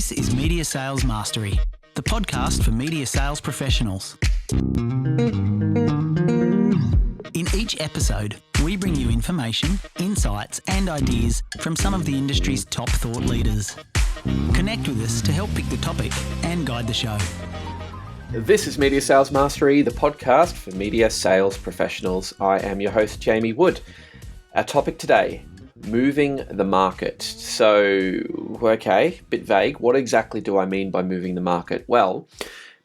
This is Media Sales Mastery, the podcast for media sales professionals. In each episode, we bring you information, insights, and ideas from some of the industry's top thought leaders. Connect with us to help pick the topic and guide the show. This is Media Sales Mastery, the podcast for media sales professionals. I am your host, Jamie Wood. Our topic today, moving the market. So, okay, bit vague. What exactly do I mean by moving the market? Well,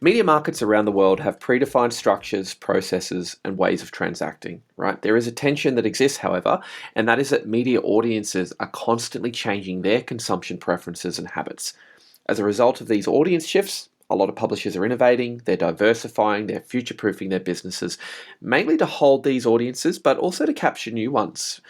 media markets around the world have predefined structures, processes, and ways of transacting, right? There is a tension that exists, however, and that is that media audiences are constantly changing their consumption preferences and habits. As a result of these audience shifts, a lot of publishers are innovating, they're diversifying, they're future-proofing their businesses, mainly to hold these audiences, but also to capture new ones.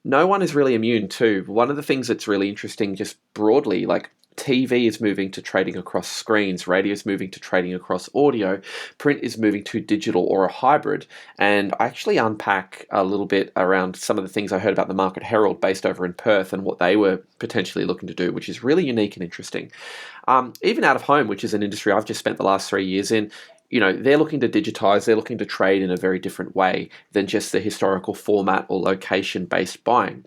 No one is really immune too. One of the things that's really interesting just broadly, like TV is moving to trading across screens, radio is moving to trading across audio, print is moving to digital or a hybrid. And I actually unpack a little bit around some of the things I heard about the Market Herald based over in Perth and what they were potentially looking to do, which is really unique and interesting. Even out of home, which is an industry I've just spent the last 3 years in, they're looking to digitize, they're looking to trade in a very different way than just the historical format or location-based buying.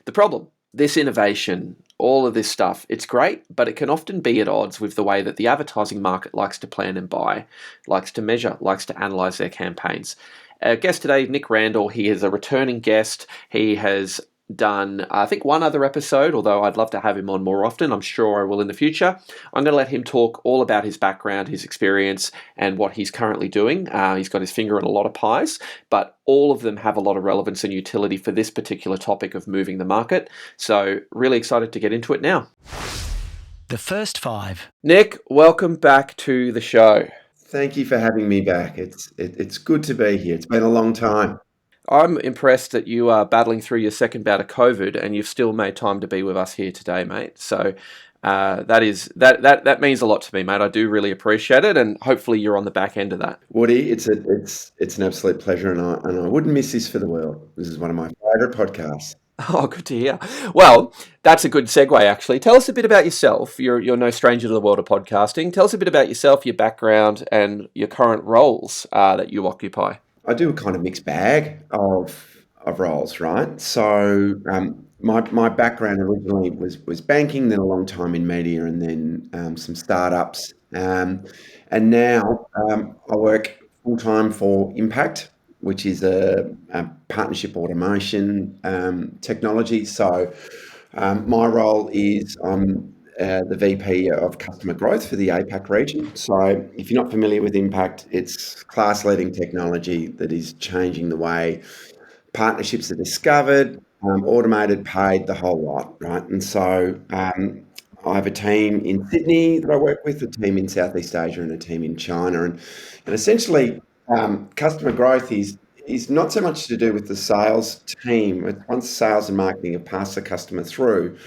The problem, this innovation, all of this stuff, it's great, but it can often be at odds with the way that the advertising market likes to plan and buy, likes to measure, likes to analyze their campaigns. Our guest today, Nick Randall, he is a returning guest. He has done, I think, one other episode, although I'd love to have him on more often. I'm sure I will in the future. I'm going to let him talk all about his background, his experience, and what he's currently doing. He's got his finger in a lot of pies, but all of them have a lot of relevance and utility for this particular topic of moving the market. So really excited to get into it now. The first five. Nick, welcome back to the show. Thank you for having me back. It's good to be here. It's been a long time. I'm impressed that you are battling through your second bout of COVID and you've still made time to be with us here today, mate. So that means a lot to me, mate. I do really appreciate it, and hopefully you're on the back end of that. Woody, it's an absolute pleasure, and I wouldn't miss this for the world. This is one of my favourite podcasts. Oh, good to hear. Well, that's a good segue, actually. Tell us a bit about yourself. You're no stranger to the world of podcasting. Tell us a bit about yourself, your background, and your current roles that you occupy. I do a kind of mixed bag of roles, right? So my background originally was banking, then a long time in media, and then some startups. And now I work full-time for Impact, which is a partnership automation technology. So my role is I'm the VP of Customer Growth for the APAC region. So if you're not familiar with Impact, it's class-leading technology that is changing the way partnerships are discovered, automated, paid, the whole lot, right? And so I have a team in Sydney that I work with, a team in Southeast Asia, and a team in China. And essentially, customer growth is not so much to do with the sales team. Once sales and marketing have passed the customer through,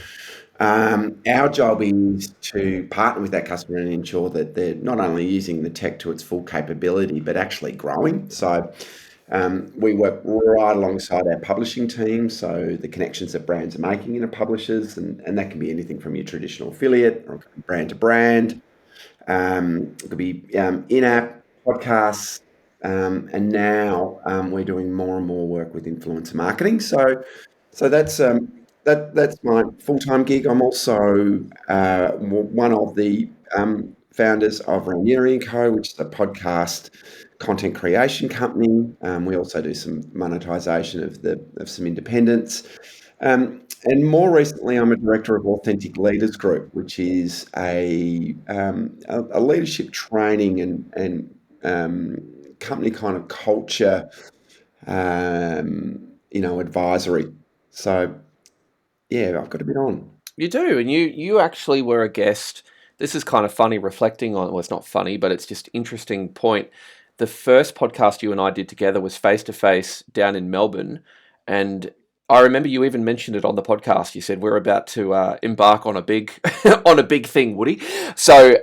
our job is to partner with that customer and ensure that they're not only using the tech to its full capability, but actually growing. So we work right alongside our publishing team, so the connections that brands are making in a publishers, and that can be anything from your traditional affiliate or brand to brand. It could be in-app podcasts, and now we're doing more and more work with influencer marketing. So that's my full-time gig. I'm also one of the founders of Ranieri & Co., which is a podcast content creation company. We also do some monetization of some independents. And more recently, I'm a director of Authentic Leaders Group, which is a leadership training and company kind of culture, advisory. So, yeah, I've got a bit on. You do, and you actually were a guest. This is kind of funny reflecting on, well, it's not funny, but it's just interesting point. The first podcast you and I did together was face-to-face down in Melbourne, and I remember you even mentioned it on the podcast. You said we're about to embark on a big on a big thing, Woody. So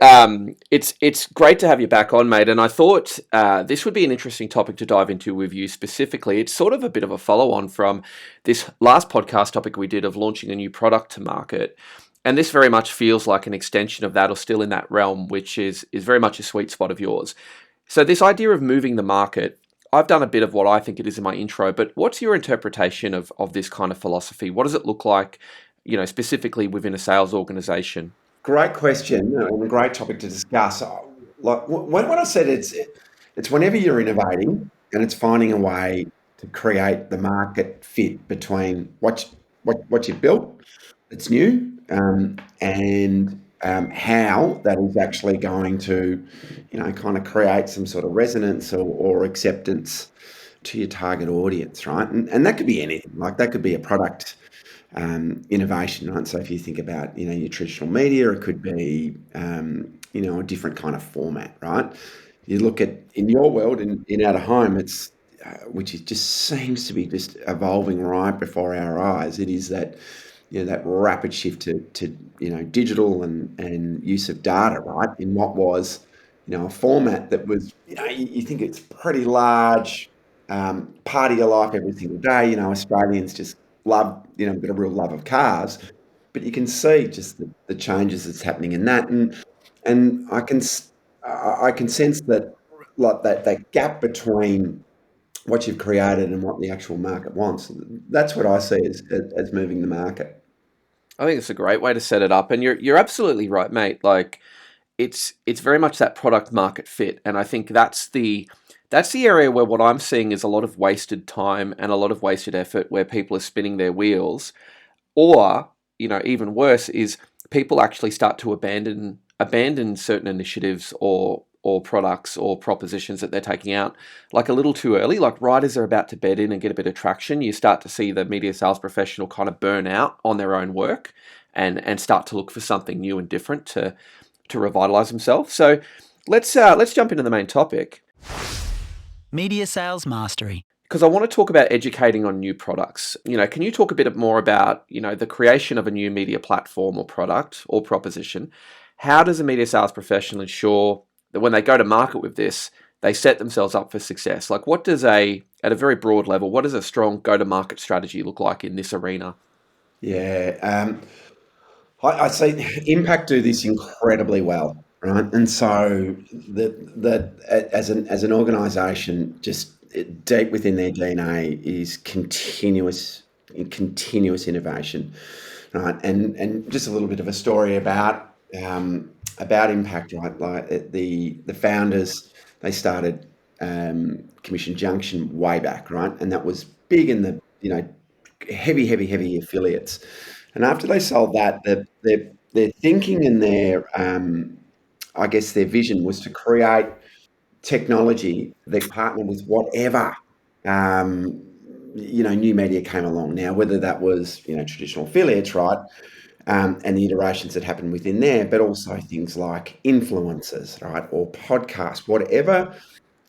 it's great to have you back on, mate. And I thought this would be an interesting topic to dive into with you specifically. It's sort of a bit of a follow-on from this last podcast topic we did of launching a new product to market. And this very much feels like an extension of that, or still in that realm, which is very much a sweet spot of yours. So this idea of moving the market, I've done a bit of what I think it is in my intro, but what's your interpretation of this kind of philosophy? What does it look like, specifically within a sales organization? Great question and a great topic to discuss. Like when I said it's whenever you're innovating and it's finding a way to create the market fit between what you built that's new, and how that is actually going to, kind of create some sort of resonance or acceptance to your target audience, right? And that could be anything. Like that could be a product innovation, right? So if you think about, your traditional media, it could be, a different kind of format, right? You look at in your world, in out of home, it's which is just seems to be just evolving right before our eyes. It is that that rapid shift to digital and use of data, right? In what was a format that was you think it's pretty large, part of your life every single day. Australians just love got a real love of cars, but you can see just the changes that's happening in that, and I can sense that, like that gap between what you've created and what the actual market wants. That's what I see as moving the market. I think it's a great way to set it up, and you're absolutely right, mate. Like it's very much that product market fit, and I think that's the area where what I'm seeing is a lot of wasted time and a lot of wasted effort, where people are spinning their wheels, or even worse is people actually start to abandon certain initiatives or products or propositions that they're taking out like a little too early. Like right as they're about to bed in and get a bit of traction, you start to see the media sales professional kind of burn out on their own work and start to look for something new and different to revitalize themselves. So let's jump into the main topic, Media Sales Mastery. because I want to talk about educating on new products. Can you talk a bit more about, the creation of a new media platform or product or proposition? How does a media sales professional ensure that when they go to market with this, they set themselves up for success? Like what does at a very broad level, what does a strong go-to-market strategy look like in this arena? Yeah, I see Impact do this incredibly well, right? And so as an organisation, just deep within their DNA is continuous innovation, right? And just a little bit of a story about Impact, right? Like the founders, they started Commission Junction way back, right? And that was big in the heavy affiliates. And after they sold that, their thinking and their I guess their vision was to create technology that partnered with whatever new media came along. Now, whether that was traditional affiliates, right, and the iterations that happened within there, but also things like influencers, right, or podcasts, whatever.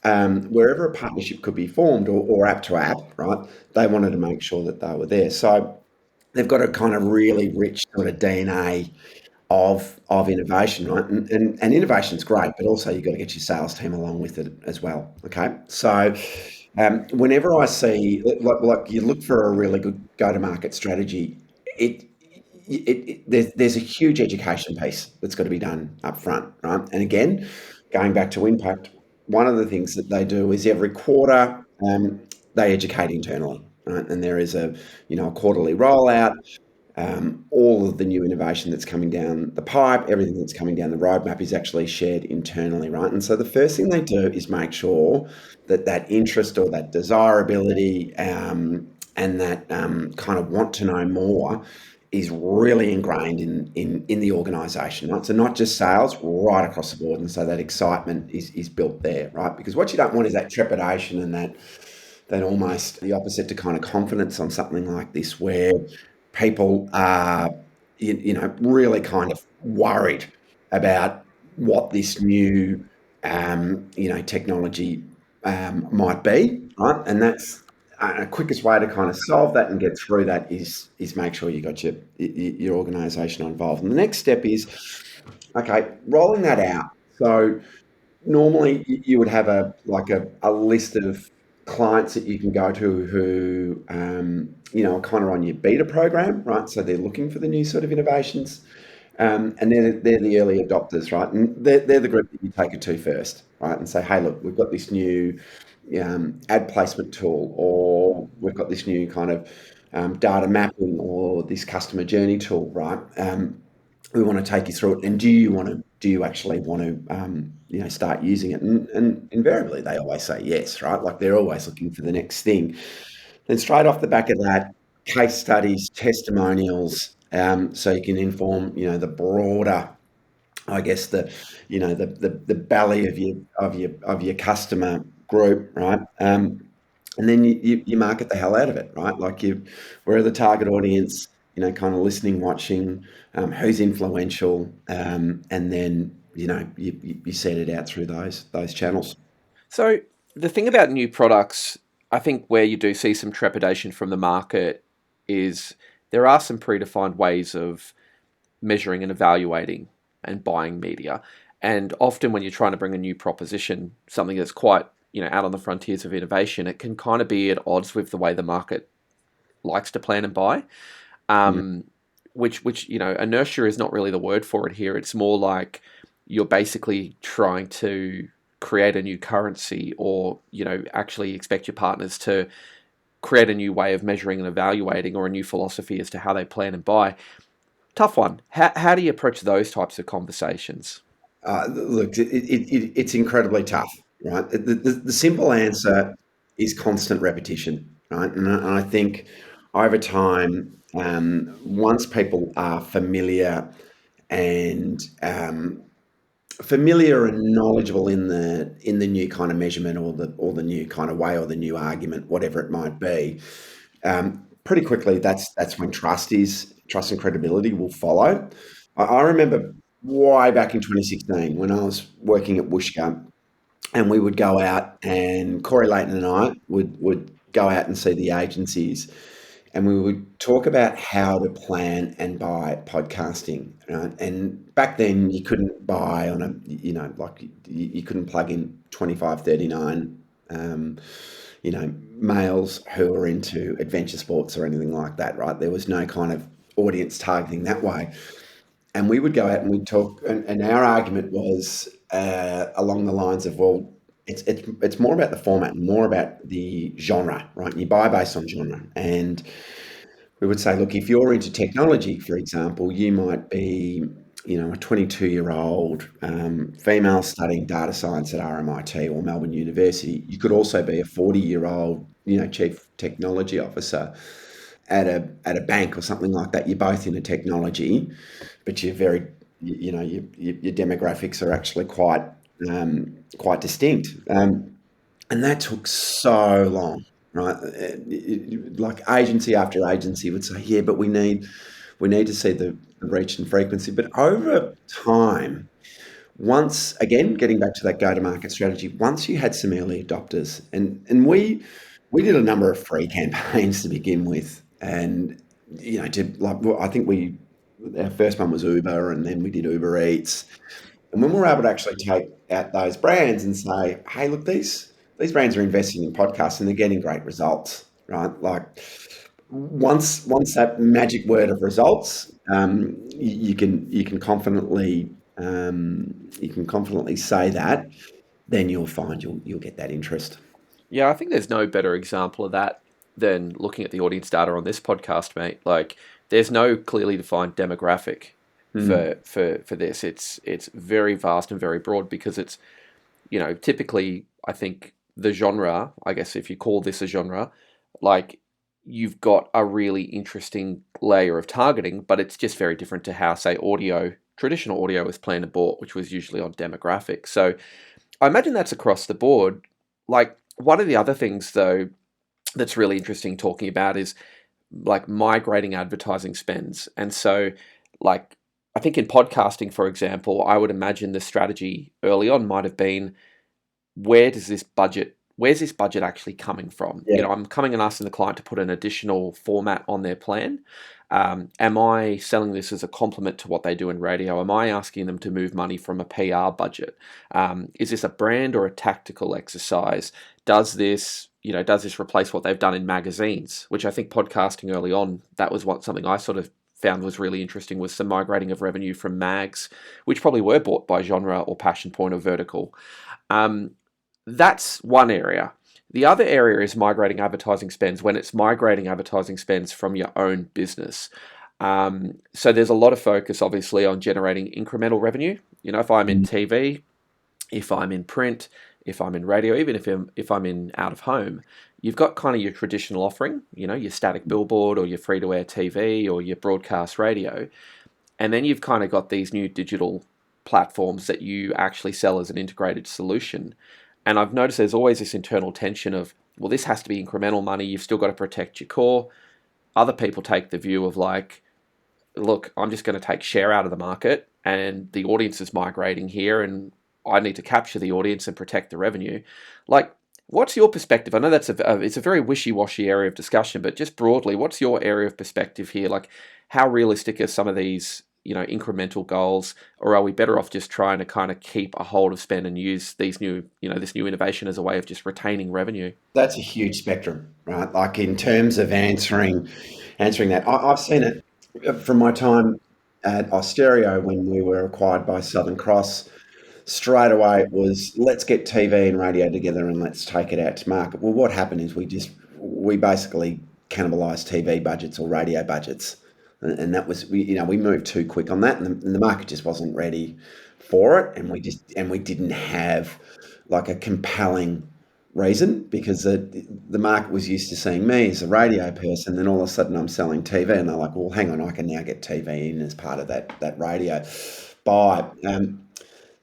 Wherever a partnership could be formed or app to app, right, they wanted to make sure that they were there. So they've got a kind of really rich sort of DNA of innovation, right? And innovation's great, but also you've got to get your sales team along with it as well. Okay, so whenever I see like you look for a really good go-to-market strategy, it, there's a huge education piece that's got to be done up front, right? And again, going back to Impact, one of the things that they do is every quarter they educate internally, right? And there is a quarterly rollout. All of the new innovation that's coming down the pipe, everything that's coming down the roadmap is actually shared internally, right? And so the first thing they do is make sure that interest or that desirability and that kind of want to know more is really ingrained in the organisation, right? So not just sales, right across the board, and so that excitement is built there, right? Because what you don't want is that trepidation and that almost the opposite to kind of confidence on something like this, where people are, really kind of worried about what this new, technology might be, right? And that's quickest way to kind of solve that and get through that is make sure you got your organisation involved. And the next step is, okay, rolling that out. So normally you would have a list of clients that you can go to who are kind of on your beta program, right? So they're looking for the new sort of innovations. And they're the early adopters, right? And they're the group that you take it to first, right? And say, hey, look, we've got this new ad placement tool, or we've got this new kind of data mapping, or this customer journey tool, right? We want to take you through it, and do you actually want to start using it? And invariably they always say yes, right? Like they're always looking for the next thing. Then straight off the back of that, case studies, testimonials, so you can inform the broader, I guess, the belly of your customer group, right? And then you market the hell out of it, right? Like where are the target audience? Kind of listening, watching, who's influential, and then you set it out through those channels. So the thing about new products, I think where you do see some trepidation from the market is there are some predefined ways of measuring and evaluating and buying media. And often when you're trying to bring a new proposition, something that's quite, out on the frontiers of innovation, it can kind of be at odds with the way the market likes to plan and buy. Mm. Which inertia is not really the word for it here. It's more like you're basically trying to create a new currency, or actually expect your partners to create a new way of measuring and evaluating, or a new philosophy as to how they plan and buy. Tough one. How do you approach those types of conversations? Look, it's incredibly tough, right? The simple answer is constant repetition, right? And I think over time, once people are and familiar and knowledgeable in the new kind of measurement, or the new kind of way, or the new argument, whatever it might be, pretty quickly that's when trust and credibility will follow. I remember way back in 2016 when I was working at Wooshka, and we would go out, and Corey Layton and I would go out and see the agencies, and we would talk about how to plan and buy podcasting, right? And back then you couldn't buy on a, like you couldn't plug in 2539, males who were into adventure sports or anything like that, right? There was no kind of audience targeting that way. And we would go out and we'd talk, and our argument was along the lines of, well, it's more about the format, more about the genre, right? You buy based on genre. And we would say, look, if you're into technology, for example, you might be, a 22-year-old female studying data science at RMIT or Melbourne University. You could also be a 40-year-old, chief technology officer at a bank or something like that. You're both into technology, but you're very, your demographics are actually quite distinct. And that took so long, right? Like agency after agency would say, yeah, but we need to see the reach and frequency. But over time, once again, getting back to that go-to-market strategy, once you had some early adopters, and we did a number of free campaigns to begin with, and I think our first one was Uber, and then we did Uber Eats. And when we're able to actually take out those brands and say, hey, look, these brands are investing in podcasts and they're getting great results, right? Like once that magic word of results, you can confidently say that, then you'll find you'll get that interest. Yeah, I think there's no better example of that than looking at the audience data on this podcast, mate. Like, there's no clearly defined demographic Mm. for this. It's very vast and very broad, because it's, typically, I think the genre, I guess if you call this a genre, like, you've got a really interesting layer of targeting, but it's just very different to how, say, traditional audio was planned and bought, which was usually on demographics. So I imagine that's across the board. Like, one of the other things, though, that's really interesting talking about is like migrating advertising spends. And so, like, I think in podcasting, for example, I would imagine the strategy early on might have been, where's this budget actually coming from? Yeah. I'm coming and asking the client to put an additional format on their plan. Am I selling this as a complement to what they do in radio? Am I asking them to move money from a PR budget? Is this a brand or a tactical exercise? Does this replace what they've done in magazines? Which I think podcasting early on, that was something I sort of found was really interesting was some migrating of revenue from mags, which probably were bought by genre or passion point or vertical. That's one area. The other area is migrating advertising spends when it's migrating advertising spends from your own business. So there's a lot of focus, obviously, on generating incremental revenue. If I'm in TV, if I'm in print, if I'm in radio, even if I'm in out of home, you've got kind of your traditional offering, your static billboard or your free-to-air TV or your broadcast radio. And then you've kind of got these new digital platforms that you actually sell as an integrated solution. And I've noticed there's always this internal tension of, well, this has to be incremental money. You've still got to protect your core. Other people take the view of like, look, I'm just going to take share out of the market and the audience is migrating here and I need to capture the audience and protect the revenue. Like, what's your perspective? I know it's a very wishy-washy area of discussion, but just broadly, what's your area of perspective here? Like, how realistic are some of these, incremental goals, or are we better off just trying to kind of keep a hold of spend and use these new, this new innovation as a way of just retaining revenue? That's a huge spectrum, right? Like in terms of answering that, I've seen it from my time at Austereo when we were acquired by Southern Cross. Straight away it was, let's get TV and radio together and let's take it out to market. Well, what happened is we basically cannibalized TV budgets or radio budgets, and that was we moved too quick on that, and the market just wasn't ready for it, and we didn't have like a compelling reason, because the market was used to seeing me as a radio person, then all of a sudden I'm selling TV, and they're like, well, hang on, I can now get TV in as part of that radio buy.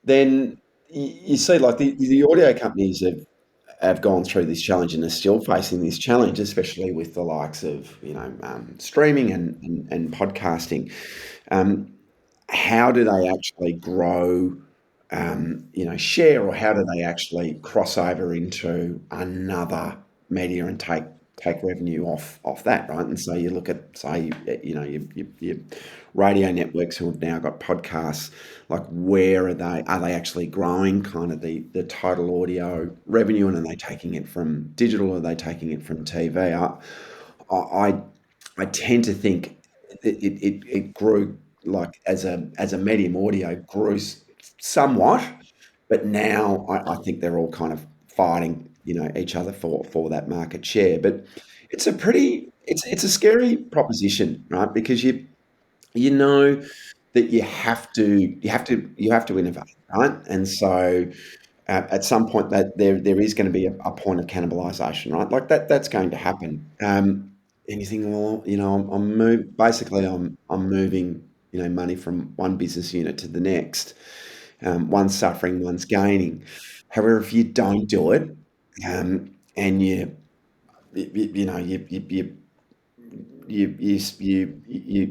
Then you see, like the audio companies have gone through this challenge and are still facing this challenge, especially with the likes of streaming and podcasting. How do they actually grow, share, or how do they actually cross over into another media and take revenue off that, right? And so you look at, say, your radio networks who have now got podcasts, like where are they? Are they actually growing kind of the total audio revenue, and are they taking it from digital, or are they taking it from TV? I tend to think it grew, like as a medium, audio grew somewhat, but now I think they're all kind of fighting, each other for that market share. But it's a scary proposition, right? Because you know that you have to innovate, right? And so at some point that there is going to be a point of cannibalization, right? Like that's going to happen. And you think, well, I'm moving, money from one business unit to the next. One's suffering, one's gaining. However, if you don't do it, and you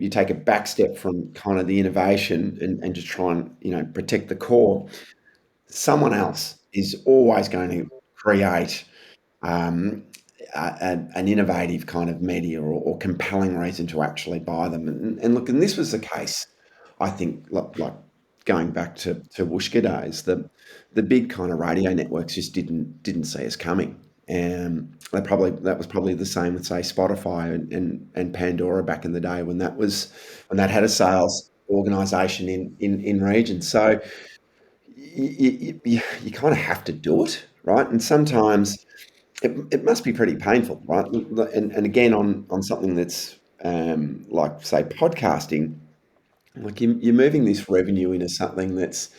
take a back step from kind of the innovation, and just try and protect the core, someone else is always going to create an innovative kind of media, or compelling reason to actually buy them. And look, and this was the case, I think, like going back to Wooshka days, the big kind of radio networks just didn't see us coming. And that was probably the same with, say, Spotify and Pandora back in the day, when that had a sales organization in region. So you kind of have to do it, right? And sometimes it must be pretty painful, right? And again, on something that's like, say, podcasting, like you're moving this revenue into something that's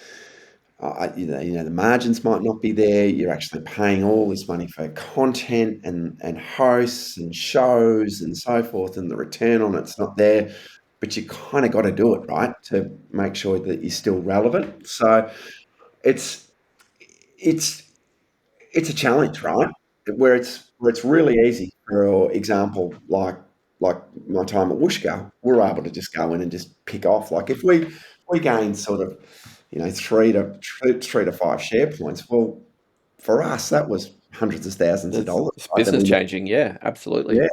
the margins might not be there. You're actually paying all this money for content and hosts and shows and so forth, and the return on it's not there. But you kind of got to do it, right, to make sure that you're still relevant. So it's it's it's a challenge, right? Where it's really easy. For example, like my time at Wooshka, we're able to just go in and just pick off. Like if we gain sort of 3 to 5 share points, well, for us that was hundreds of thousands of dollars, It's right? That business we changing, yeah, absolutely. Yeah,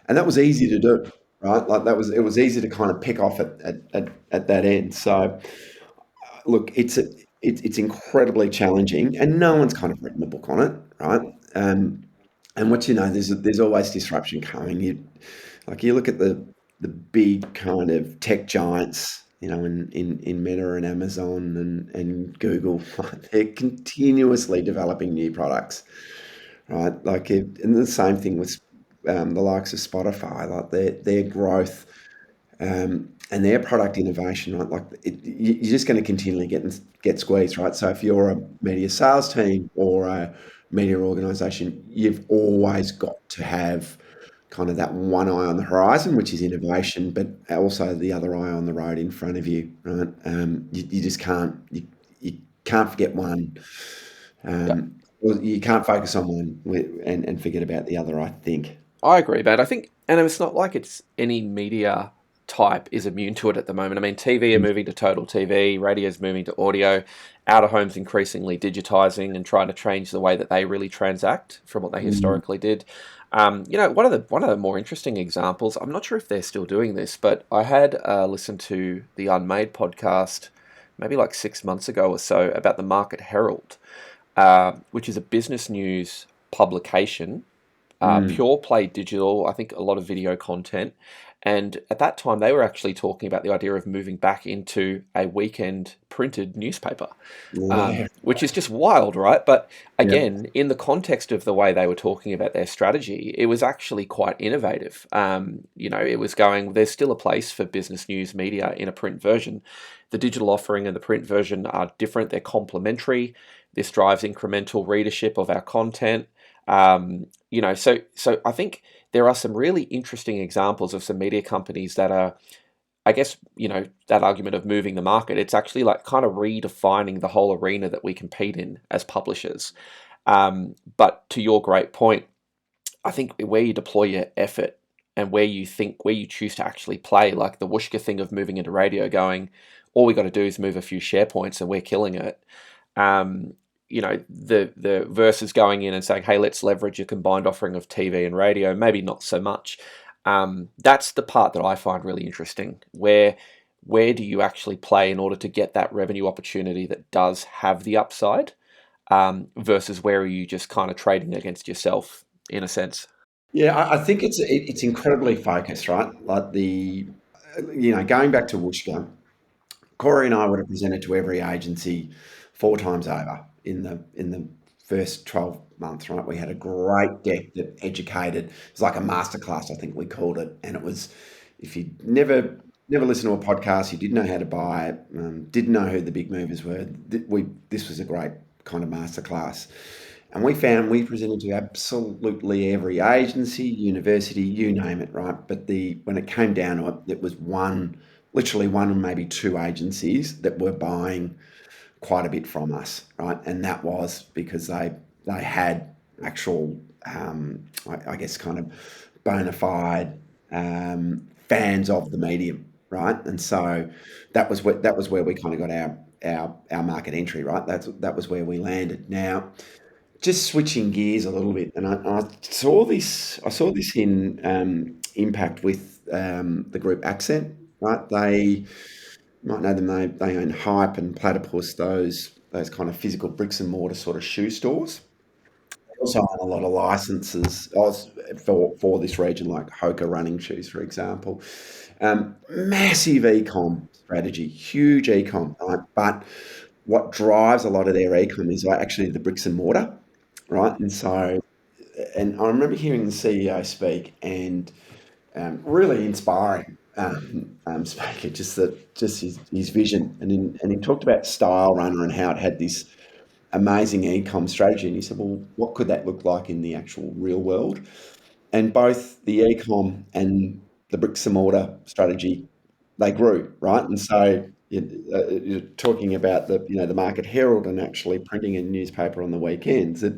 and that was easy to do, right? Like it was easy to kind of pick off at that end. So look, it's incredibly challenging, and no one's kind of written a book on it, right? And what there's always disruption coming. You look at the big kind of tech giants, in Meta and Amazon and Google, they're continuously developing new products, right? And the same thing with the likes of Spotify, like their growth and their product innovation, right? You're just going to continually get squeezed, right? So if you're a media sales team or a media organization, you've always got to have kind of that one eye on the horizon, which is innovation, but also the other eye on the road in front of you, right? You just you can't forget one. Yeah, Well, you can't focus on one and forget about the other, I think. I agree, man. I think, and it's not like it's any media type is immune to it at the moment. I mean, TV are moving to total TV, radio's moving to audio, out of home's increasingly digitizing and trying to change the way that they really transact from what they Mm, historically did. One of the more interesting examples. I'm not sure if they're still doing this, but I had listened to the Unmade podcast maybe like 6 months ago or so about the Market Herald, which is a business news publication, mm, pure play digital, I think a lot of video content. And at that time, they were actually talking about the idea of moving back into a weekend printed newspaper, yeah, which is just wild, right? But yeah, again, in the context of the way they were talking about their strategy, it was actually quite innovative. It was going, there's still a place for business news media in a print version. The digital offering and the print version are different, they're complementary. This drives incremental readership of our content. So I think there are some really interesting examples of some media companies that are, I guess, that argument of moving the market, it's actually like kind of redefining the whole arena that we compete in as publishers. But to your great point, I think where you deploy your effort and where you choose to actually play, like the Wooshka thing of moving into radio, going, all we got to do is move a few share points and we're killing it. Um, the versus going in and saying, hey, let's leverage a combined offering of TV and radio, maybe not so much. That's the part that I find really interesting. Where do you actually play in order to get that revenue opportunity that does have the upside, versus where are you just kind of trading against yourself in a sense? yeah. I think it's incredibly focused, right? Going back to Wooshka, Corey and I would have presented to every agency 4 times over in the first 12 months, right? We had a great deck that educated. It was like a masterclass, I think we called it, and it was if you never listened to a podcast, you didn't know how to buy it, didn't know who the big movers were. This was a great kind of masterclass. And we found we presented to absolutely every agency, university, you name it, right? But when it came down to it, it was literally one or maybe two agencies that were buying quite a bit from us, right? And that was because they had actual, I guess, kind of bona fide fans of the medium, right? And so that was where we kind of got our market entry, right? That was where we landed. Now, just switching gears a little bit, and I saw this. I saw this in Impact with the group Accent. Right, they might know them. They own Hype and Platypus, those kind of physical bricks and mortar sort of shoe stores. They also own a lot of licenses for this region, like Hoka running shoes, for example. Massive e-com strategy, huge e-com, right? But what drives a lot of their e-com is actually the bricks and mortar, right? And I remember hearing the CEO speak, and really inspiring speaker, just his vision, and he talked about Style Runner and how it had this amazing e-com strategy, and he said, well, what could that look like in the actual real world? And both the e-com and the bricks and mortar strategy, they grew, right? And so you're talking about the Market Herald and actually printing a newspaper on the weekends. It's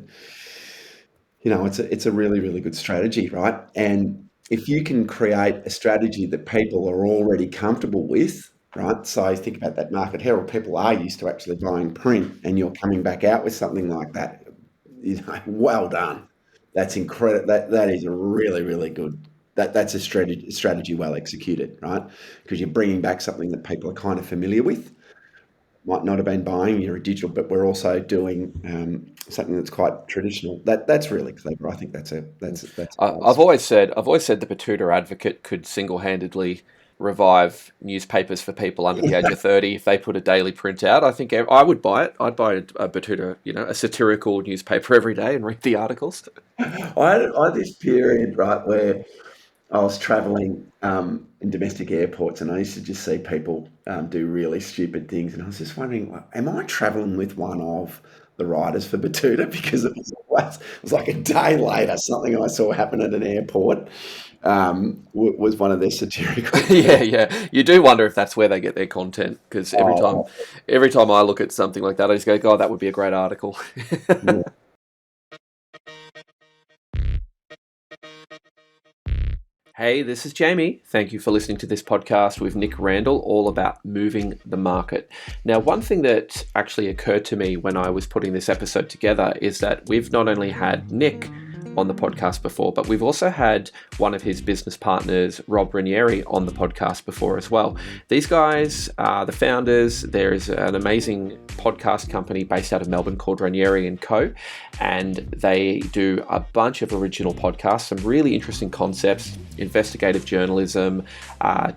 a really, really good strategy, right? And if you can create a strategy that people are already comfortable with, right? So think about that Market Herald. People are used to actually buying print, and you're coming back out with something like that. Well done. That's incredible. That is a really, really good. That's a strategy well executed, right? Because you're bringing back something that people are kind of familiar with. might not have been buying, you're a digital, but we're also doing something that's quite traditional. That's really clever. I think that's a I've always said the Batuta Advocate could single-handedly revive newspapers for people under the age of 30 if they put a daily print out. I think I would buy it. I'd buy a Batuta, a satirical newspaper every day and read the articles. I had this period, right, where I was traveling in domestic airports, and I used to just see people do really stupid things, and I was just wondering, like, am I traveling with one of the writers for Batuta? Because it was like a day later, something I saw happen at an airport was one of their satirical. Yeah. You do wonder if that's where they get their content, because Oh, every time I look at something like that, I just go, God, that would be a great article. yeah. Hey, this is Jamie. Thank you for listening to this podcast with Nick Randall, all about moving the market. Now, one thing that actually occurred to me when I was putting this episode together is that we've not only had Nick on the podcast before, but we've also had one of his business partners, Rob Ranieri, on the podcast before as well. These guys are the founders. There is an amazing podcast company based out of Melbourne called Ranieri and Co. And they do a bunch of original podcasts, some really interesting concepts, investigative journalism,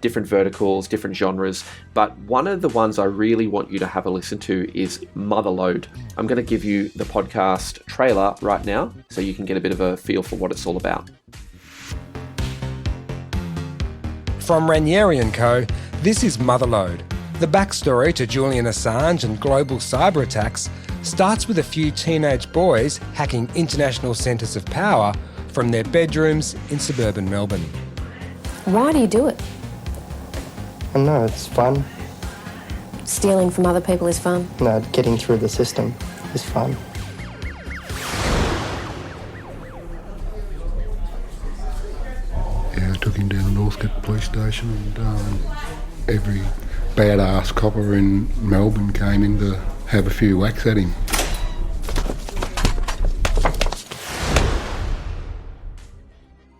different verticals, different genres. But one of the ones I really want you to have a listen to is Motherload. I'm going to give you the podcast trailer right now so you can get a bit of a feel for what it's all about. From Ranieri and Co., this is Motherload. The backstory to Julian Assange and global cyber attacks starts with a few teenage boys hacking international centres of power from their bedrooms in suburban Melbourne. Why do you do it? I don't know, it's fun. Stealing from other people is fun. No, getting through the system is fun. Yeah, I took him down to Northcote Police Station, and every badass copper in Melbourne came in to have a few whacks at him.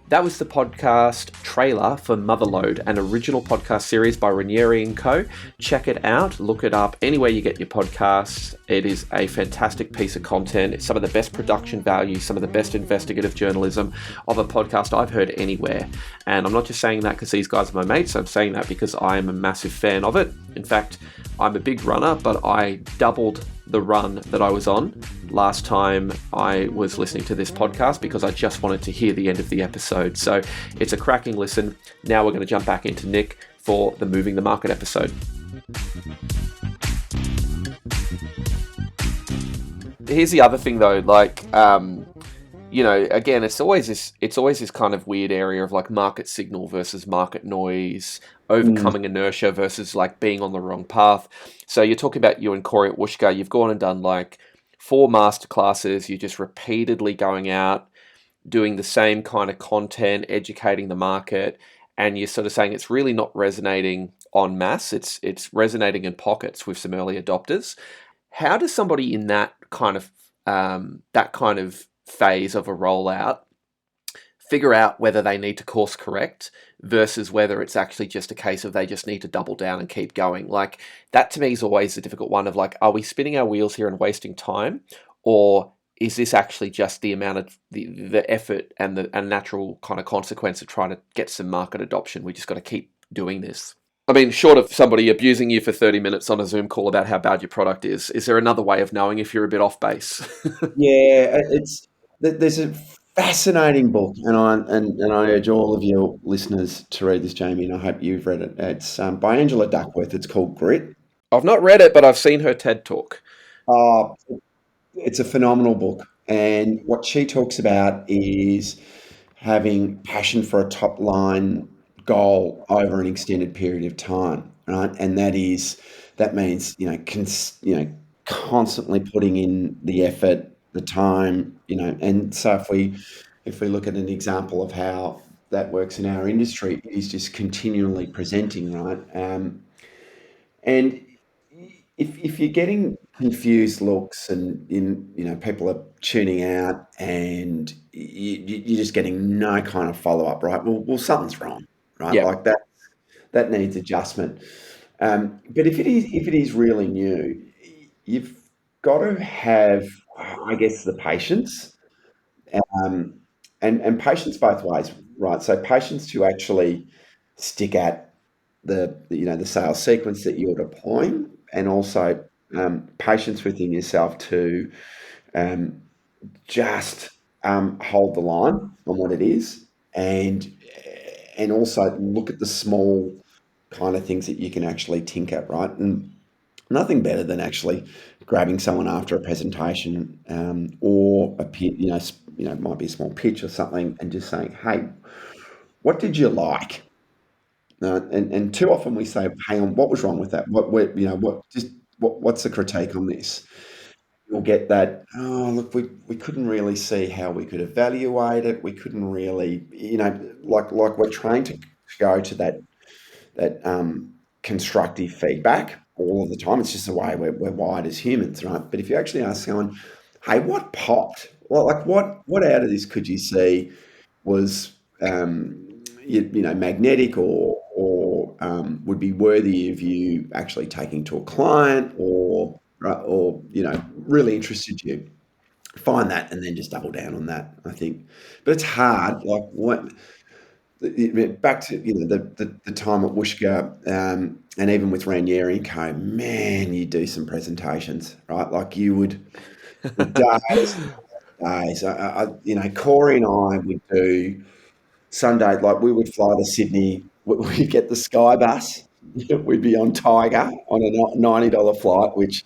That was the podcast trailer for Motherload, an original podcast series by Ranieri and Co. Check it out, look it up anywhere you get your podcasts. It is a fantastic piece of content. It's some of the best production value, some of the best investigative journalism of a podcast I've heard anywhere. And I'm not just saying that because these guys are my mates, I'm saying that because I am a massive fan of it. In fact, I'm a big runner, but I doubled the run that I was on last time I was listening to this podcast because I just wanted to hear the end of the episode. So it's a cracking listen. Now we're going to jump back into Nick for the Moving the Market episode. Here's the other thing though, again, it's always this kind of weird area of like market signal versus market noise, overcoming inertia versus like being on the wrong path. So you're talking about you and Corey at Wooshka, you've gone and done like 4 masterclasses, you're just repeatedly going out, doing the same kind of content, educating the market, and you're sort of saying it's really not resonating en masse, it's resonating in pockets with some early adopters. How does somebody in that kind of phase of a rollout figure out whether they need to course correct versus whether it's actually just a case of they just need to double down and keep going? Like, that to me is always the difficult one of like, are we spinning our wheels here and wasting time, or is this actually just the amount of the effort and the natural kind of consequence of trying to get some market adoption? We just got to keep doing this. I mean, short of somebody abusing you for 30 minutes on a Zoom call about how bad your product is there another way of knowing if you're a bit off base? Yeah, there's a fascinating book, and I urge all of your listeners to read this, Jamie, and I hope you've read it. It's by Angela Duckworth. It's called Grit. I've not read it, but I've seen her TED Talk. It's a phenomenal book, and what she talks about is having passion for a top line goal over an extended period of time, right? And that means constantly putting in the effort, the time, and so if we look at an example of how that works in our industry, it is just continually presenting, right? And if you're getting confused looks and people are tuning out and you're just getting no kind of follow up, right? Well, something's wrong, right? Yeah. Like that needs adjustment. But if it is really new, you've got to have, I guess, the patience, um, and patience both ways, right? So patience to actually stick at the sales sequence that you're deploying, and also patience within yourself to um, just hold the line on what it is, and also look at the small kind of things that you can actually tinker, right? And nothing better than actually grabbing someone after a presentation, or a pitch, it might be a small pitch or something, and just saying, "Hey, what did you like?" And too often we say, "Hang on, what was wrong with that? What's the critique on this?" You'll get that. Oh, look, we couldn't really see how we could evaluate it. We couldn't really, like we're trained to go to that constructive feedback all of the time. It's just the way we're wired as humans, right? But if you actually ask someone, "Hey, what popped? Well, like what out of this could you see was magnetic, or would be worthy of you actually taking to a client, or right, or really interested you?" Find that and then just double down on that, I think. But it's hard. Like what back to the time at Wooshka, and even with Ranieri and Co. Man, you do some presentations, right? Like you would for days. Corey and I would do Sunday. Like we would fly to Sydney. We'd get the Sky Bus. We'd be on Tiger on a $90 flight, which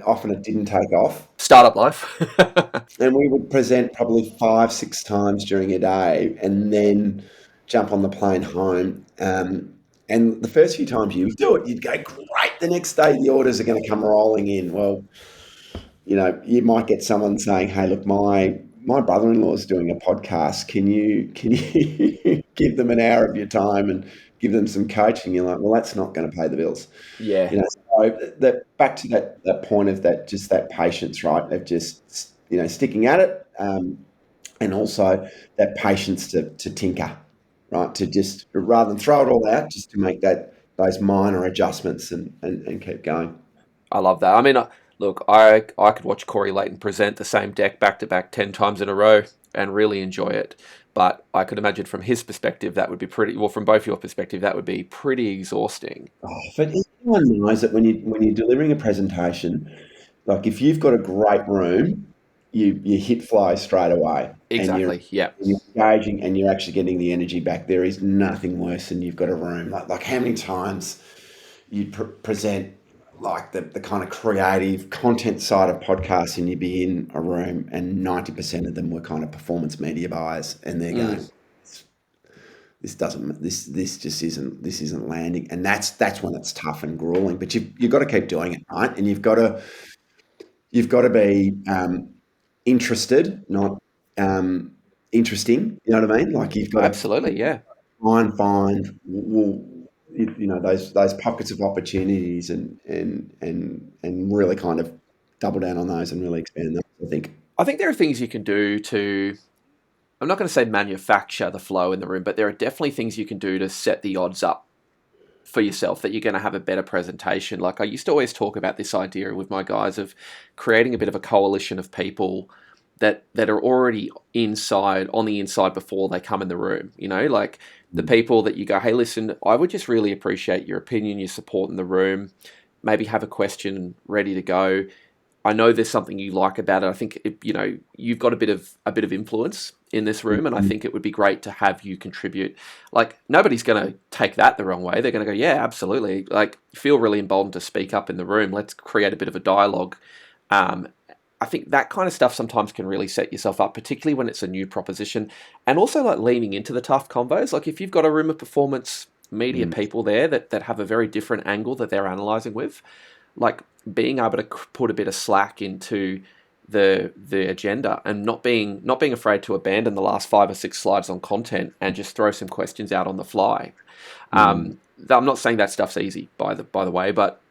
often it didn't take off. Startup life. And we would present probably 5, 6 times during a day, and then jump on the plane home. And the first few times you do it, you'd go, "Great, the next day the orders are going to come rolling in." Well, you might get someone saying, "Hey, look, my brother-in-law is doing a podcast. Can you give them an hour of your time and give them some coaching?" You're like, "Well, that's not going to pay the bills." Yeah. So that back to that point of that, just that patience, right? Of just sticking at it, and also that patience to tinker, right? To just, rather than throw it all out, just to make those minor adjustments and keep going. I love that. I mean, look, I could watch Corey Layton present the same deck back to back 10 times in a row and really enjoy it. But I could imagine from his perspective, that would be from both your perspective, that would be pretty exhausting. But everyone knows that when you're delivering a presentation, like if you've got a great room, you hit flow straight away, and Exactly. Yeah. you're engaging, and you're actually getting the energy back. There is nothing worse than you've got a room. Like how many times you present like the kind of creative content side of podcasts, and you'd be in a room and 90% of them were kind of performance media buyers, and they're going, this just isn't landing. And that's when it's tough and grueling, but you've got to keep doing it, right? And you've got to be interested, not interesting. You know what I mean? Like you've got to Absolutely. Yeah. find those pockets of opportunities, and really kind of double down on those and really expand those, I think there are things you can do to, I'm not going to say manufacture the flow in the room, but there are definitely things you can do to set the odds up for yourself that you're going to have a better presentation. Like I used to always talk about this idea with my guys of creating a bit of a coalition of people that are already on the inside before they come in the room. Like the people that you go, "Hey, listen, I would just really appreciate your opinion, your support in the room. Maybe have a question ready to go. I know there's something you like about it. I think you've got a bit of influence in this room, and I think it would be great to have you contribute." Like nobody's going to take that the wrong way. They're going to go, "Yeah, absolutely. Like feel really emboldened to speak up in the room. Let's create a bit of a dialogue." I think that kind of stuff sometimes can really set yourself up, particularly when it's a new proposition, and also like leaning into the tough convos. Like if you've got a room of performance media people there that have a very different angle that they're analyzing with, like being able to put a bit of slack into the agenda and not being afraid to abandon the last 5 or 6 slides on content and just throw some questions out on the fly. I'm not saying that stuff's easy by the way, but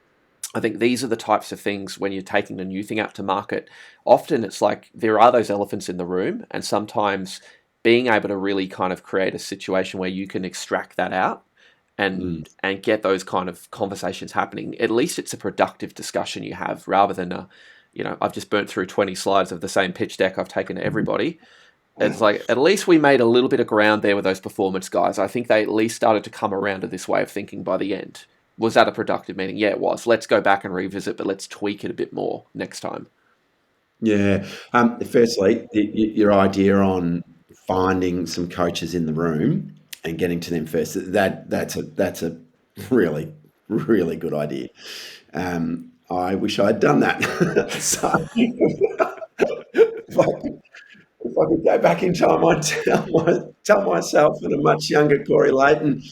I think these are the types of things when you're taking a new thing out to market. Often it's like there are those elephants in the room, and sometimes being able to really kind of create a situation where you can extract that out and get those kind of conversations happening. At least it's a productive discussion you have, rather than I've just burnt through 20 slides of the same pitch deck I've taken to everybody. It's like, at least we made a little bit of ground there with those performance guys. I think they at least started to come around to this way of thinking by the end. Was that a productive meeting? Yeah, it was. Let's go back and revisit, but let's tweak it a bit more next time. Yeah. Firstly, your idea on finding some coaches in the room and getting to them first, that's a really, really good idea. I wish I had done that. So if I could go back in time, I'd tell myself and a much younger Corey Layton,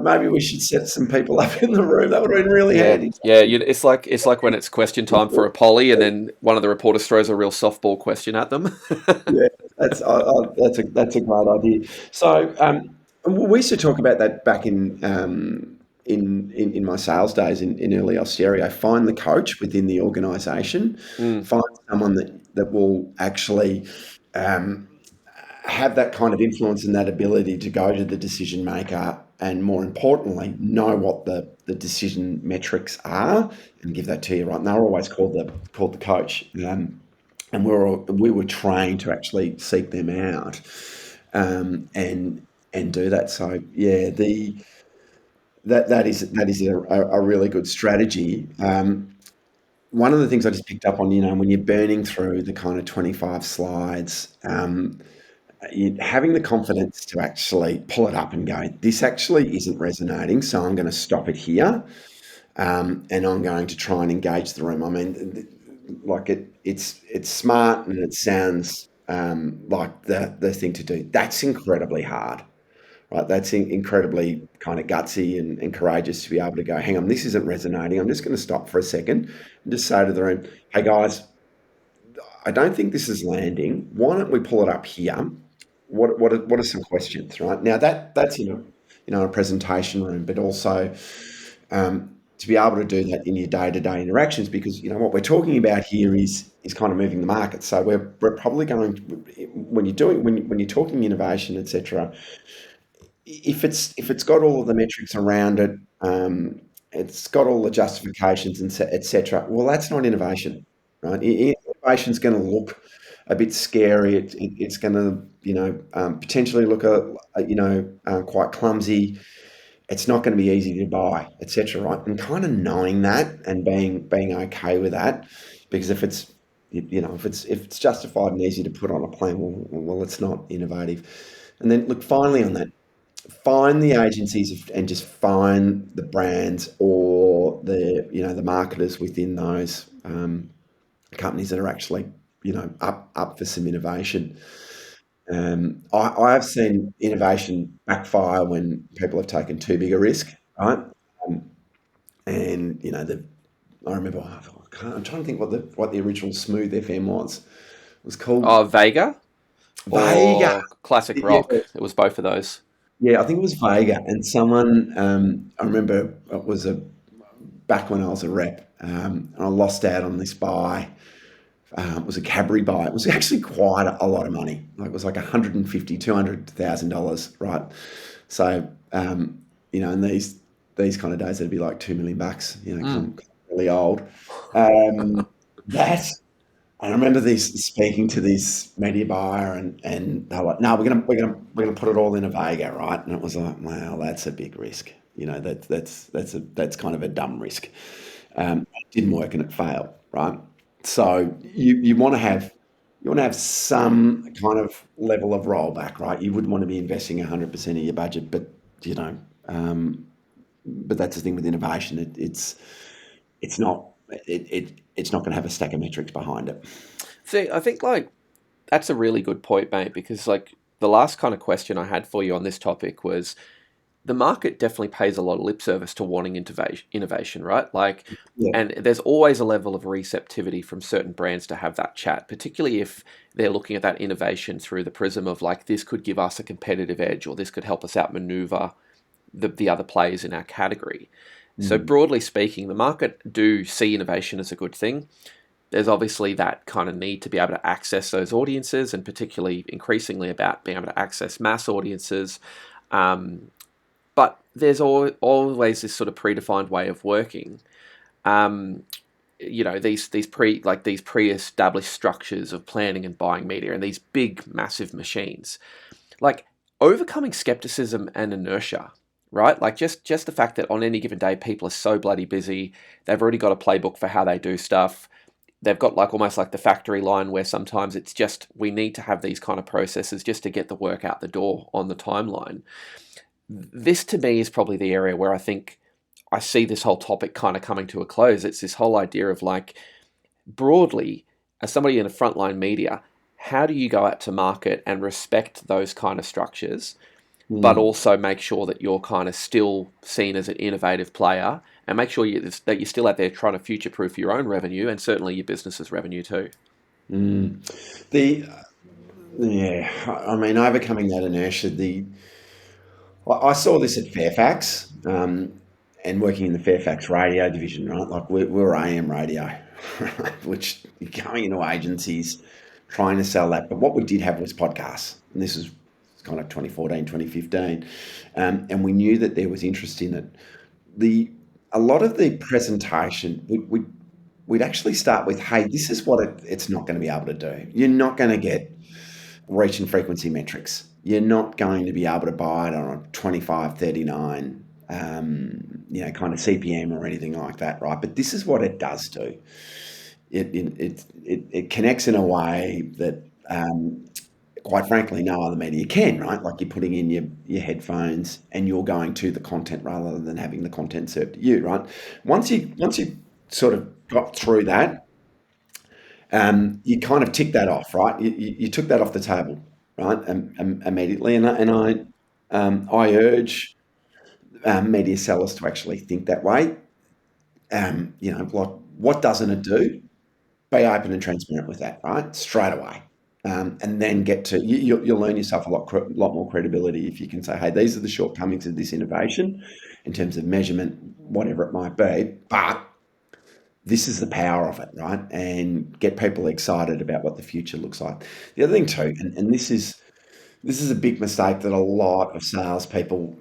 maybe we should set some people up in the room. That would have been really handy. Yeah. It's like when it's question time for a poly, and then one of the reporters throws a real softball question at them. Yeah, that's a great idea. So we used to talk about that back in my sales days in early Austereo. Find the coach within the organisation. Find someone that will actually have that kind of influence and that ability to go to the decision maker, and more importantly, know what the decision metrics are and give that to you. Right, and they're always called the coach. And we were trained to actually seek them out and do that. So yeah, that is a really good strategy. One of the things I just picked up on, when you're burning through the kind of 25 slides, having the confidence to actually pull it up and go, this actually isn't resonating, so I'm going to stop it here, and I'm going to try and engage the room. I mean, like it's smart and it sounds like the thing to do. That's incredibly hard, right? That's incredibly kind of gutsy and courageous to be able to go, hang on, this isn't resonating. I'm just going to stop for a second and just say to the room, hey guys, I don't think this is landing. Why don't we pull it up here? What are some questions, right? Now that's in a presentation room, but also to be able to do that in your day-to-day interactions, because what we're talking about here is kind of moving the market. So we're probably going to, when you're talking innovation, etc. If it's got all of the metrics around it, it's got all the justifications and etc. Well, that's not innovation, right? Innovation's going to look a bit scary. It's going to potentially look quite clumsy. It's not going to be easy to buy, etc. Right? And kind of knowing that and being okay with that, because if it's justified and easy to put on a plan, well, it's not innovative. And then look, finally on that, find the agencies and just find the brands or the marketers within those companies that are actually up for some innovation. I have seen innovation backfire when people have taken too big a risk, right? And I remember I'm trying to think what the original Smooth FM was. It was called Vega. Vega. Or Classic Rock. Yeah. It was both of those. Yeah, I think it was Vega. And someone I remember it was back when I was a rep, and I lost out on this buy. It was a Cadbury buy. It was actually quite a lot of money. Like it was like $150,000, $200,000, right? So, in these kind of days, it'd be like $2 million. Really old. I remember speaking to this media buyer, and they were like, "No, we're gonna put it all in a Vega, right?" And it was like, "Well, that's a big risk. That's kind of a dumb risk." It didn't work and it failed, right? So you want to have some kind of level of rollback, right? You wouldn't want to be investing 100% of your budget, but but that's the thing with innovation. It's not going to have a stack of metrics behind it. See, I think that's a really good point, mate, because the last kind of question I had for you on this topic was, the market definitely pays a lot of lip service to wanting innovation, right? And there's always a level of receptivity from certain brands to have that chat, particularly if they're looking at that innovation through the prism of this could give us a competitive edge, or this could help us outmaneuver the other players in our category. So broadly speaking, the market do see innovation as a good thing. There's obviously that kind of need to be able to access those audiences, and particularly increasingly about being able to access mass audiences. But there's always this sort of predefined way of working. These pre-established structures of planning and buying media, and these big, massive machines. Like, overcoming skepticism and inertia, right? Like, just the fact that on any given day, people are so bloody busy. They've already got a playbook for how they do stuff. They've got like almost like the factory line where sometimes it's just, we need to have these kind of processes just to get the work out the door on the timeline. This to me is probably the area where I think I see this whole topic kind of coming to a close. It's this whole idea of like, broadly, as somebody in a frontline media, how do you go out to market and respect those kind of structures, but also make sure that you're kind of still seen as an innovative player, and make sure that you're still out there trying to future-proof your own revenue and certainly your business's revenue too. I mean, overcoming that inertia. I saw this at Fairfax, and working in the Fairfax radio division, right? Like we were AM radio, which going into agencies, trying to sell that. But what we did have was podcasts, and this was kind of 2014, 2015, and we knew that there was interest in it. A lot of the presentation, we'd actually start with, hey, this is what it's not going to be able to do. You're not going to get reach and frequency metrics. You're not going to be able to buy it on a 2539, kind of CPM or anything like that, right? But this is what it does do. It connects in a way that, quite frankly, no other media can, right? Like you're putting in your headphones and you're going to the content rather than having the content served to you, right? Once you sort of got through that, you kind of tick that off, right? You took that off the table, right? Immediately, and I urge media sellers to actually think that way. Like, what doesn't it do? Be open and transparent with that, right? Straight away. And then get to, you'll learn yourself a lot more credibility if you can say, hey, these are the shortcomings of this innovation in terms of measurement, whatever it might be, but this is the power of it, right? And get people excited about what the future looks like. The other thing too, and this is a big mistake that a lot of salespeople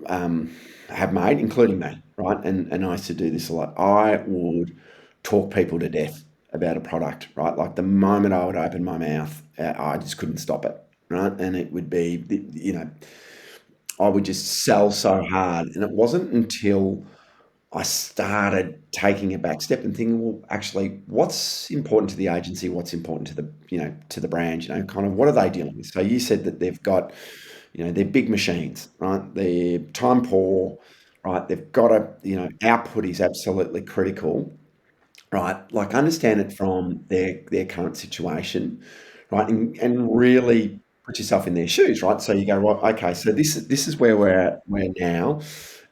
have made, including me, right? And I used to do this a lot. I would talk people to death about a product, right? Like the moment I would open my mouth, I just couldn't stop it, right? And it would be, I would just sell so hard. And it wasn't until I started taking a back step and thinking, well, actually, what's important to the agency? What's important to the brand? Kind of what are they dealing with? So you said that they've got, they're big machines, right? They're time poor, right? They've got output is absolutely critical, right? Like understand it from their current situation, right? And really put yourself in their shoes, right? So you go, right, okay, so this is where we're now.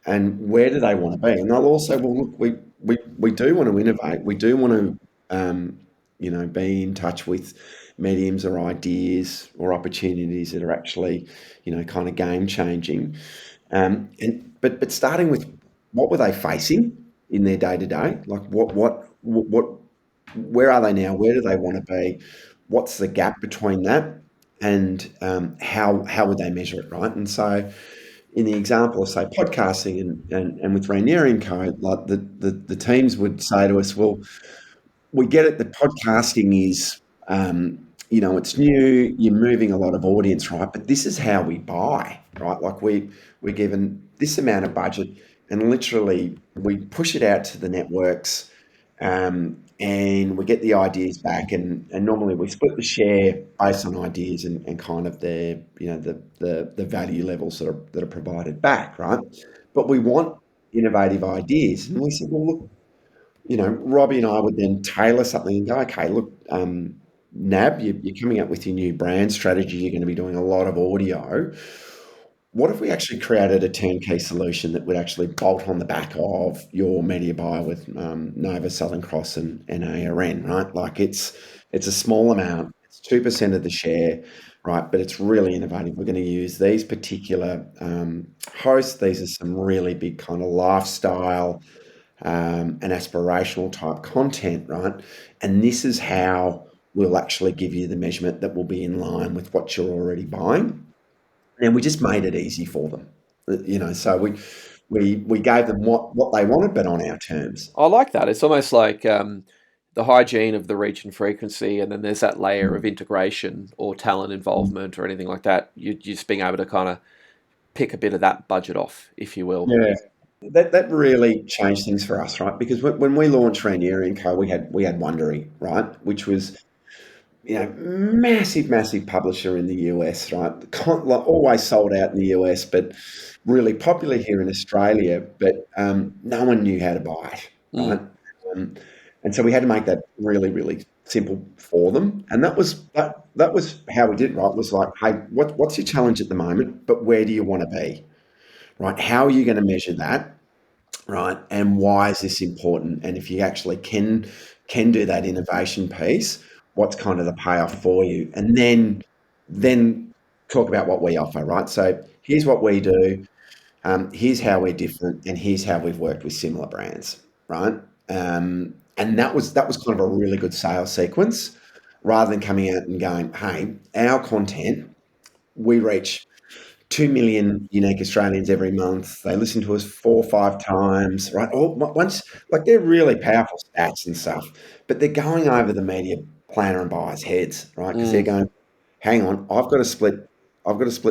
And where do they want to be? And they'll also, well, look, we do want to innovate. We do want to, be in touch with mediums or ideas or opportunities that are actually, kind of game changing. But starting with what were they facing in their day to day? Like where are they now? Where do they want to be? What's the gap between that? And how would they measure it, right? And so, in the example of say podcasting and with Ranieri and Co, like the teams would say to us, well, we get it that podcasting is it's new, you're moving a lot of audience, right? But this is how we buy, right? Like we're given this amount of budget and literally we push it out to the networks, and we get the ideas back, and normally we split the share based on ideas and kind of the value levels that are provided back, right? But we want innovative ideas, and we said, well, look, Robbie and I would then tailor something and go, okay, look, Nab, you're coming up with your new brand strategy. You're going to be doing a lot of audio. What if we actually created a turnkey solution that would actually bolt on the back of your media buy with Nova, Southern Cross, and ARN, right? Like it's a small amount. It's 2% of the share, right? But it's really innovative. We're going to use these particular hosts. These are some really big kind of lifestyle and aspirational type content, right? And this is how we'll actually give you the measurement that will be in line with what you're already buying. And we just made it easy for them, so we gave them what they wanted, but on our terms. I like that. It's almost like the hygiene of the reach and frequency, and then there's that layer of integration or talent involvement or anything like that. You just being able to kind of pick a bit of that budget off, if you will. Yeah, that really changed things for us, right? Because when we launched Ranieri and Co, we had Wondery, right, which was massive publisher in the US, right? Like, always sold out in the US, but really popular here in Australia. But no one knew how to buy it, right? Um, and so we had to make that really simple for them. And that was how we did, right? Was like, hey, what's your challenge at the moment? But where do you want to be, right? How are you going to measure that? Right, and why is this important? And if you actually can do that innovation piece, what's kind of the payoff for you? And then talk about what we offer, right? So here's what we do, here's how we're different, and here's how we've worked with similar brands, right? And that was kind of a really good sales sequence, rather than coming out and going, hey, our content, we reach 2 million unique Australians every month. They listen to us 4 or 5 times, right? All once, like, they're really powerful stats and stuff, but they're going over the media planner and buyer's heads, right? Because they're going, hang on, I've got to split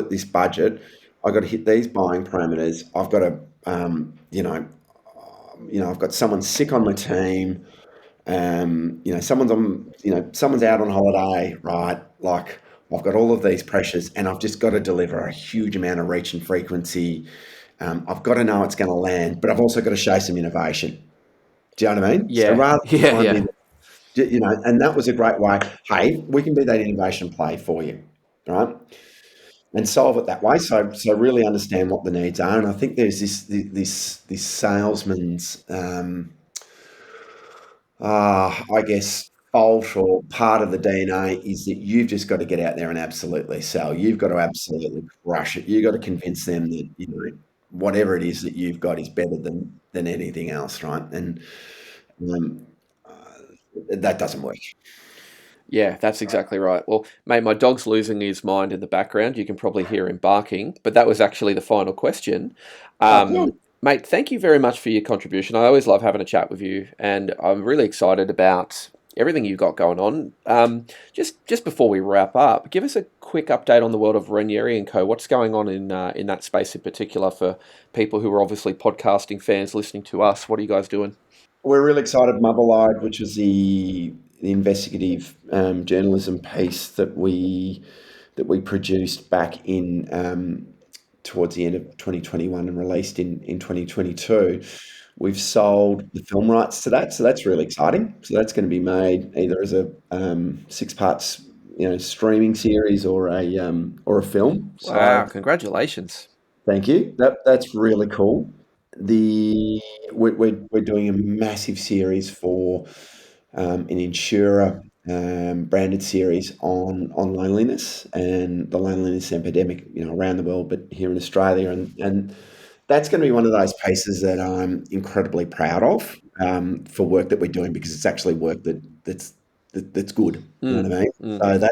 this budget. I've got to hit these buying parameters. I've got to, I've got someone sick on my team. Someone's out on holiday, right? Like, I've got all of these pressures, and I've just got to deliver a huge amount of reach and frequency. I've got to know it's going to land, but I've also got to show some innovation. Do you know what I mean? So Yeah, rather than yeah, trying yeah. and that was a great way. Hey, we can be that innovation play for you, right? And solve it that way. So really understand what the needs are. And I think there's this salesman's, I guess, fault or part of the DNA is that you've just got to get out there and absolutely sell. You've got to absolutely crush it. You've got to convince them that whatever it is that you've got is better than anything else, right? And um, that doesn't work. Yeah, that's exactly right. Well, mate, my dog's losing his mind in the background. You can probably hear him barking, but that was actually the final question. Oh, Mate, thank you very much for your contribution. I always love having a chat with you, and I'm really excited about everything you've got going on. Just before we wrap up, give us a quick update on the world of Ranieri and Co. What's going on in that space in particular for people who are obviously podcasting fans listening to us? What are you guys doing? we're really excited. Motherlode, which is the investigative journalism piece that we produced back in towards the end of 2021 and released in 2022. We've sold the film rights to that, so that's really exciting. So that's going to be made either as a 6 parts streaming series or a film. So Wow, congratulations. thank you. That's really cool. The we're doing a massive series for an insurer branded series on loneliness and the loneliness epidemic, around the world, but here in Australia, and that's going to be one of those pieces that I'm incredibly proud of for work that we're doing, because it's actually work that's good. You know what I mean? So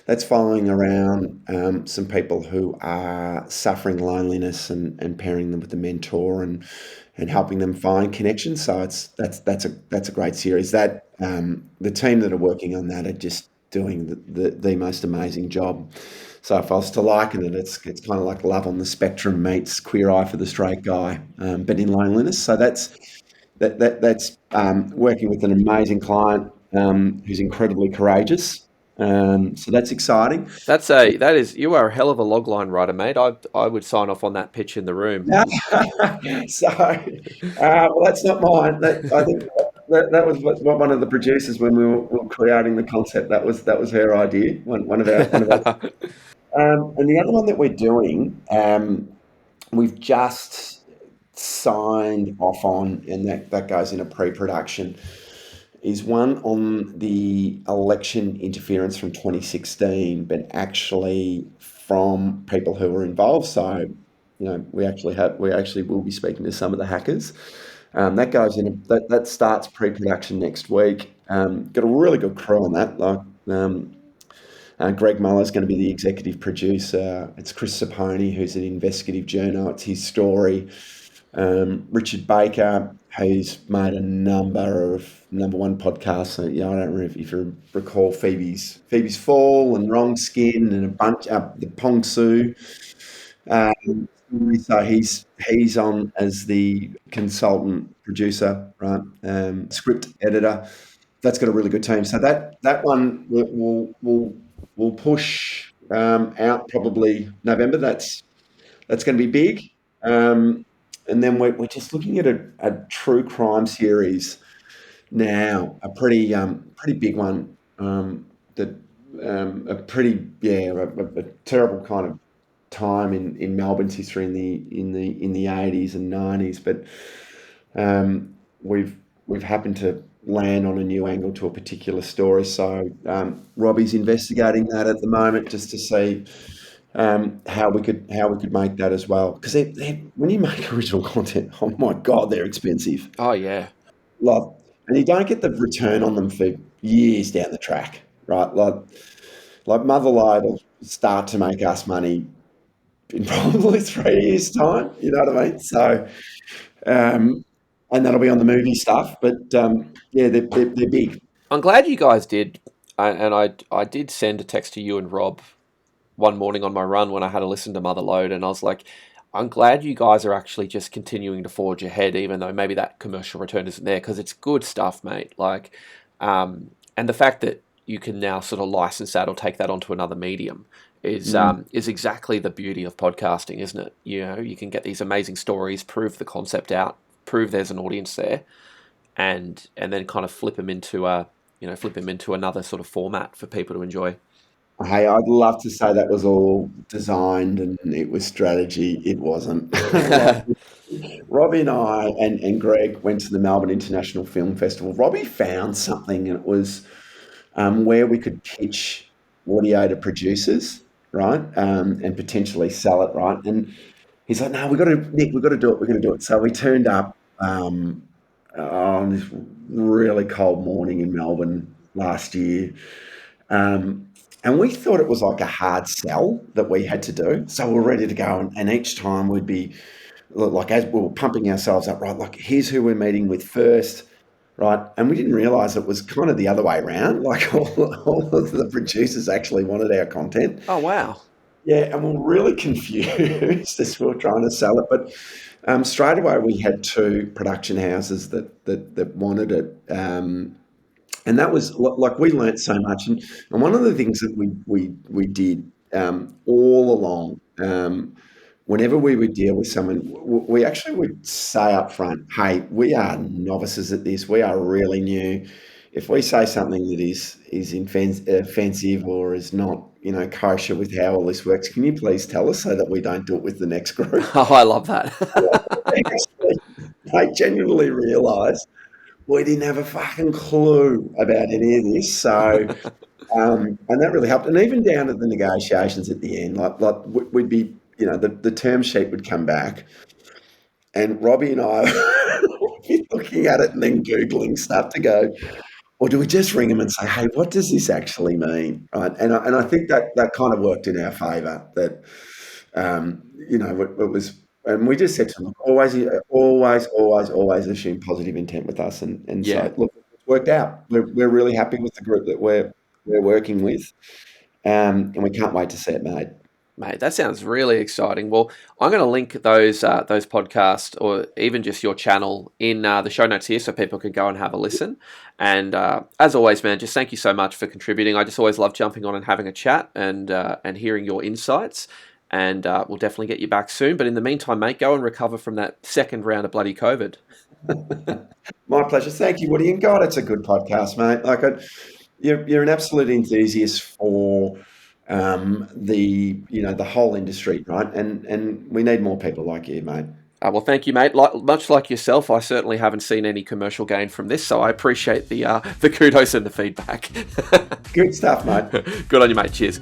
that's following around some people who are suffering loneliness and pairing them with a mentor and helping them find connections. So that's a great series. That the team that are working on that are just doing the most amazing job. So if I was to liken it, it's kind of like Love on the Spectrum meets Queer Eye for the Straight Guy, but in loneliness. So that's working with an amazing client who's incredibly courageous. So that's exciting. You are a hell of a logline writer, mate. I would sign off on that pitch in the room. So, well, that's not mine. I think that was what one of the producers, when we were creating the concept, that was her idea. One of our. And the other one that we're doing, we've just signed off on, and that goes into pre-production, is one on the election interference from 2016, but actually from people who were involved. So, we actually will be speaking to some of the hackers. That goes in. That starts pre-production next week. Got a really good crew on that. Like, Greg Muller's going to be the executive producer. It's Chris Saponi, who's an investigative journal. It's his story. Richard Baker, he's made a number of number one podcasts. I don't know if you recall Phoebe's Fall and Wrong Skin and a bunch up the Pong Su. So he's on as the consultant producer, right? Script editor. That's got a really good team. So that one will push out probably November. That's going to be big. And then we're just looking at a true crime series now, a pretty big one. A terrible kind of time in Melbourne's history in the 80s and 90s, but we've happened to land on a new angle to a particular story. So Robbie's investigating that at the moment just to see how we could make that as well. Because when you make original content, oh my God, they're expensive. Oh yeah. And you don't get the return on them for years down the track, right? Like Motherlode will start to make us money in probably 3 years' time. You know what I mean? So, and that'll be on the movie stuff. But they're big. I'm glad you guys did, and I did send a text to you and Rob one morning on my run when I had to listen to Motherlode, and I was like, I'm glad you guys are actually just continuing to forge ahead, even though maybe that commercial return isn't there, because it's good stuff, mate. Like, and the fact that you can now sort of license that or take that onto another medium is exactly the beauty of podcasting, isn't it? You know, you can get these amazing stories, prove the concept out, prove there's an audience there, and then kind of flip them into another sort of format for people to enjoy. Hey, I'd love to say that was all designed and it was strategy. It wasn't. Robbie and I and Greg went to the Melbourne International Film Festival. Robbie found something, and it was where we could pitch audio to producers, right, and potentially sell it, right. And he's like, "No, Nick, we've got to do it. We're going to do it." So we turned up on this really cold morning in Melbourne last year. And we thought it was like a hard sell that we had to do. So we're ready to go. And each time we'd be like, as we were pumping ourselves up, right, like, here's who we're meeting with first, right? And we didn't realise it was kind of the other way around. Like all of the producers actually wanted our content. Oh, wow. Yeah, and we were really confused as we were trying to sell it. But straight away we had 2 production houses that wanted it. And that was like, we learnt so much. And one of the things that we did all along, whenever we would deal with someone, we actually would say up front, hey, we are novices at this. We are really new. If we say something that is offensive or is not, kosher with how all this works, can you please tell us so that we don't do it with the next group? Oh, I love that. I genuinely realised we didn't have a fucking clue about any of this. So, and that really helped. And even down at the negotiations at the end, like we'd be, the term sheet would come back, and Robbie and I would be looking at it and then Googling stuff to go, or do we just ring them and say, hey, what does this actually mean? Right. And I think that kind of worked in our favour, that, it was. And we just said to them, always assume positive intent with us. And Yeah. so, look, it's worked out. We're really happy with the group that we're working with, and we can't wait to see it made. Mate, that sounds really exciting. Well, I'm going to link those podcasts, or even just your channel, in the show notes here so people can go and have a listen. And as always, man, just thank you so much for contributing. I just always love jumping on and having a chat and hearing your insights. And we'll definitely get you back soon. But in the meantime, mate, go and recover from that second round of bloody COVID. My pleasure. Thank you, Woody. And God, it's a good podcast, mate. Like, you're an absolute enthusiast for the whole industry, right? And we need more people like you, mate. Well, thank you, mate. Much like yourself, I certainly haven't seen any commercial gain from this, so I appreciate the kudos and the feedback. Good stuff, mate. Good on you, mate. Cheers.